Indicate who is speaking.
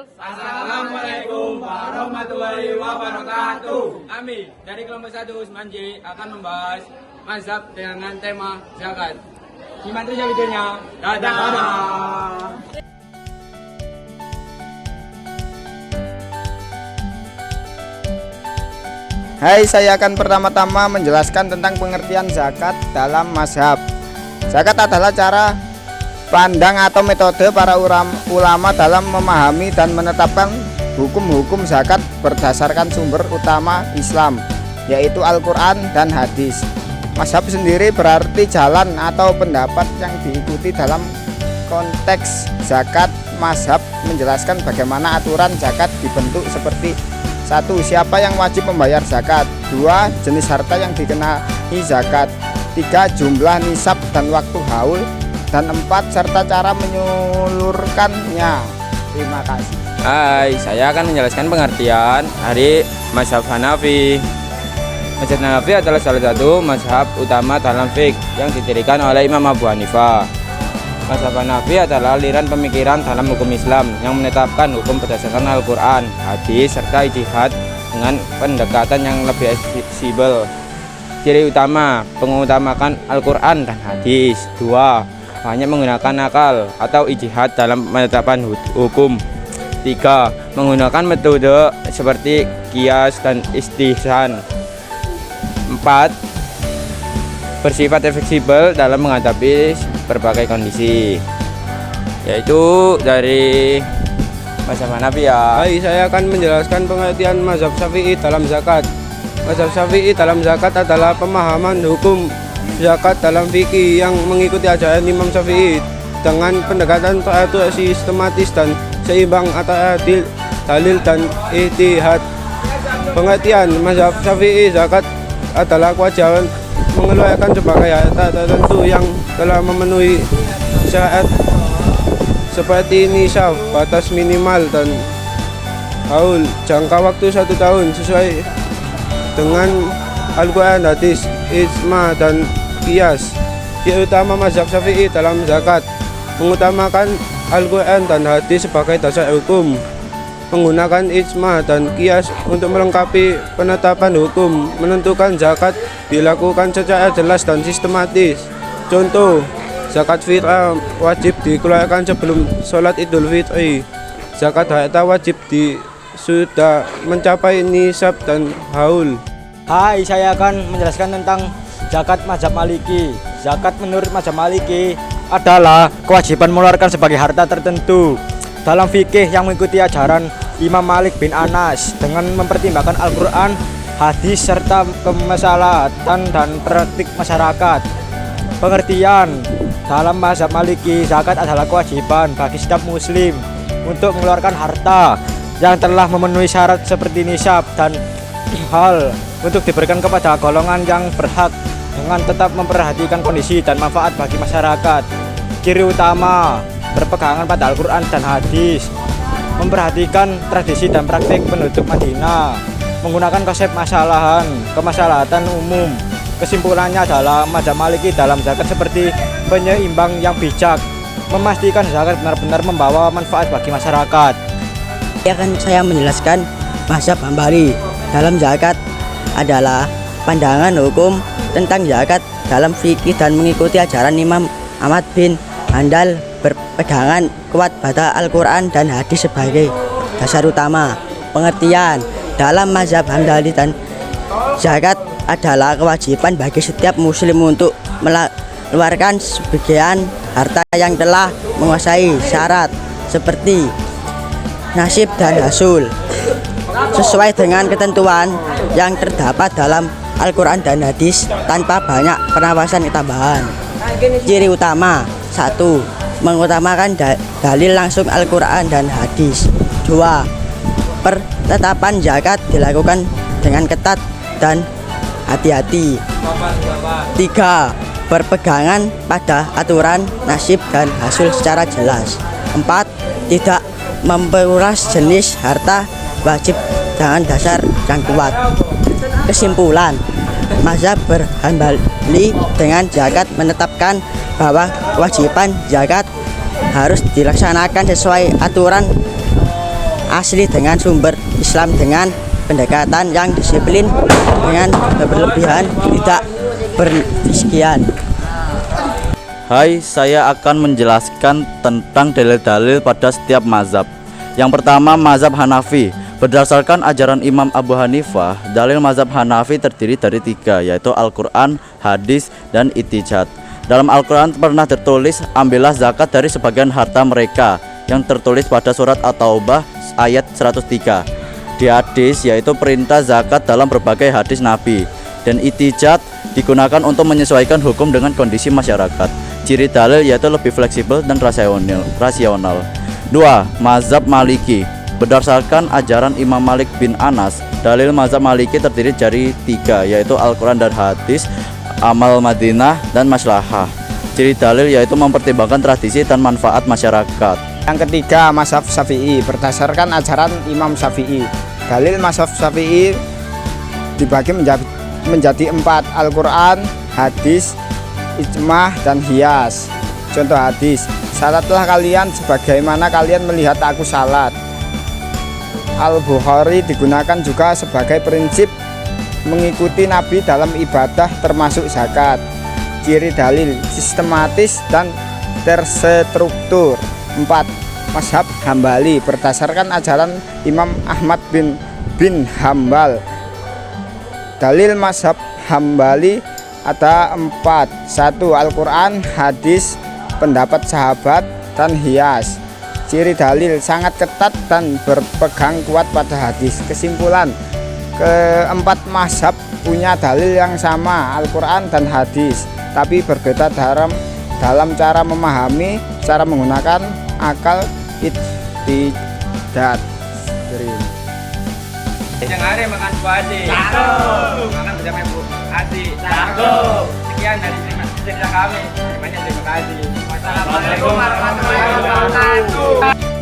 Speaker 1: Assalamualaikum warahmatullahi wabarakatuh. Kami dari kelompok 1 Usman J akan membahas mazhab dengan tema zakat. Simak terus videonya. Dadah.
Speaker 2: Hai, saya akan pertama-tama menjelaskan tentang pengertian zakat dalam mazhab. Zakat adalah cara pandang atau metode para ulama dalam memahami dan menetapkan hukum-hukum zakat berdasarkan sumber utama Islam, yaitu Al-Quran dan hadis. Mazhab sendiri berarti jalan atau pendapat yang diikuti dalam konteks zakat. Mazhab menjelaskan bagaimana aturan zakat dibentuk seperti: 1. Siapa yang wajib membayar zakat. 2. Jenis harta yang dikenai zakat. 3. Jumlah nisab dan waktu haul. Dan 4. Serta cara menyalurkannya. Terima kasih.
Speaker 3: Hai, saya akan menjelaskan pengertian dari mazhab Hanafi. Mazhab Hanafi adalah salah satu mazhab utama dalam fiqh yang didirikan oleh Imam Abu Hanifah. Mazhab Hanafi adalah aliran pemikiran dalam hukum Islam yang menetapkan hukum berdasarkan Al-Quran, hadis, serta ijtihad dengan pendekatan yang lebih fleksibel. Ciri utama: mengutamakan Al-Quran dan hadis. 2. Hanya menggunakan akal atau ijtihad dalam menetapkan hukum. 3. Menggunakan metode seperti qiyas dan istihsan. 4. Bersifat fleksibel dalam menghadapi berbagai kondisi. Yaitu dari mazhab Hanafi ya.
Speaker 4: Hai, saya akan menjelaskan pengertian mazhab Syafi'i dalam zakat. Mazhab Syafi'i dalam zakat adalah pemahaman hukum zakat dalam fikih yang mengikuti ajaran Imam Syafi'i dengan pendekatan teratur, sistematis dan seimbang antara dalil dan ijtihad. Pengertian mazhab Syafi'i, zakat adalah kewajiban mengeluarkan sebagai harta tertentu yang telah memenuhi syarat seperti nisab, batas minimal dan haul, jangka waktu 1 tahun sesuai dengan Al-Quran, hadis, ijma dan qiyas. Ciri utama mazhab Syafi'i dalam zakat: mengutamakan Al-Quran dan hadis sebagai dasar hukum, menggunakan ijma dan qiyas untuk melengkapi penetapan hukum, menentukan zakat dilakukan secara jelas dan sistematis. Contoh, zakat fitrah wajib dikeluarkan sebelum sholat Idul Fitri. Zakat harta wajib sudah mencapai nisab dan haul.
Speaker 5: Hai, saya akan menjelaskan tentang zakat mazhab Maliki. Zakat menurut mazhab Maliki adalah kewajiban mengeluarkan sebagai harta tertentu dalam fikih yang mengikuti ajaran Imam Malik bin Anas dengan mempertimbangkan Al-Quran, hadis, serta kemaslahatan dan praktik masyarakat. Pengertian dalam mazhab Maliki, zakat adalah kewajiban bagi setiap muslim untuk mengeluarkan harta yang telah memenuhi syarat seperti nisab dan hal untuk diberikan kepada golongan yang berhak dengan tetap memperhatikan kondisi dan manfaat bagi masyarakat. Ciri utama: berpegangan pada Al-Quran dan hadis, memperhatikan tradisi dan praktik penduduk Madinah, menggunakan konsep kemaslahatan umum. Kesimpulannya adalah mazhab Maliki dalam zakat seperti penyeimbang yang bijak, memastikan zakat benar-benar membawa manfaat bagi masyarakat.
Speaker 6: Saya menjelaskan mazhab Hambali dalam zakat adalah pandangan hukum tentang zakat dalam fikih dan mengikuti ajaran Imam Ahmad bin Hanbal, berpegangan kuat pada Al-Quran dan hadis sebagai dasar utama. Pengertian dalam mazhab Hambali dan zakat adalah kewajiban bagi setiap muslim untuk mengeluarkan sebagian harta yang telah menguasai syarat seperti nasib dan hasul sesuai dengan ketentuan yang terdapat dalam Al-Quran dan hadis tanpa banyak penjelasan tambahan. Ciri utama: 1. Mengutamakan dalil langsung Al-Quran dan hadis. 2. Penetapan zakat dilakukan dengan ketat dan hati-hati. 3. Berpegangan pada aturan nasib dan hasil secara jelas. 4. Tidak memperulas jenis harta wajib dengan dasar yang kuat. Kesimpulan: mazhab Hambali dengan zakat menetapkan bahwa kewajiban zakat harus dilaksanakan sesuai aturan asli dengan sumber Islam dengan pendekatan yang disiplin dengan berlebihan, tidak berfiskian.
Speaker 7: Hai, saya akan menjelaskan tentang dalil-dalil pada setiap mazhab. Yang pertama, mazhab Hanafi. Berdasarkan ajaran Imam Abu Hanifah, dalil mazhab Hanafi terdiri dari 3, yaitu Al-Quran, hadis, dan ijtihad. Dalam Al-Quran pernah tertulis, ambillah zakat dari sebagian harta mereka, yang tertulis pada surat At-Taubah ayat 103. Di hadis, yaitu perintah zakat dalam berbagai hadis Nabi. Dan ijtihad digunakan untuk menyesuaikan hukum dengan kondisi masyarakat. Ciri dalil yaitu lebih fleksibel dan rasional. 2. Mazhab Maliki. Berdasarkan ajaran Imam Malik bin Anas, dalil mazhab Maliki terdiri dari 3, yaitu Al-Quran dan hadis, amal Madinah, dan maslahah. Ciri dalil yaitu mempertimbangkan tradisi dan manfaat masyarakat.
Speaker 2: Yang ketiga, mazhab Syafi'i. Berdasarkan ajaran Imam Syafi'i, dalil mazhab Syafi'i dibagi menjadi 4, Al-Quran, hadis, ijmah, dan hias. Contoh hadis, salatlah kalian sebagaimana kalian melihat aku salat. Al-Bukhari digunakan juga sebagai prinsip mengikuti Nabi dalam ibadah termasuk zakat. Ciri dalil sistematis dan terstruktur. 4. Mazhab Hambali. Berdasarkan ajaran Imam Ahmad bin Hambal, dalil mazhab Hambali ada 4. 1. Al-Quran, hadis, pendapat sahabat, dan hias. Ciri dalil sangat ketat dan berpegang kuat pada hadis. Kesimpulan, keempat mazhab punya dalil yang sama, Al-Quran dan hadis, tapi berbeda dalam cara memahami, cara menggunakan akal ijtihad.
Speaker 1: Yang hari makan puasi. Makan bersama Ibu Ati. Cakep. Sekian dari cerita kami. Terima kasih. Wassalamualaikum warahmatullahi wabarakatuh.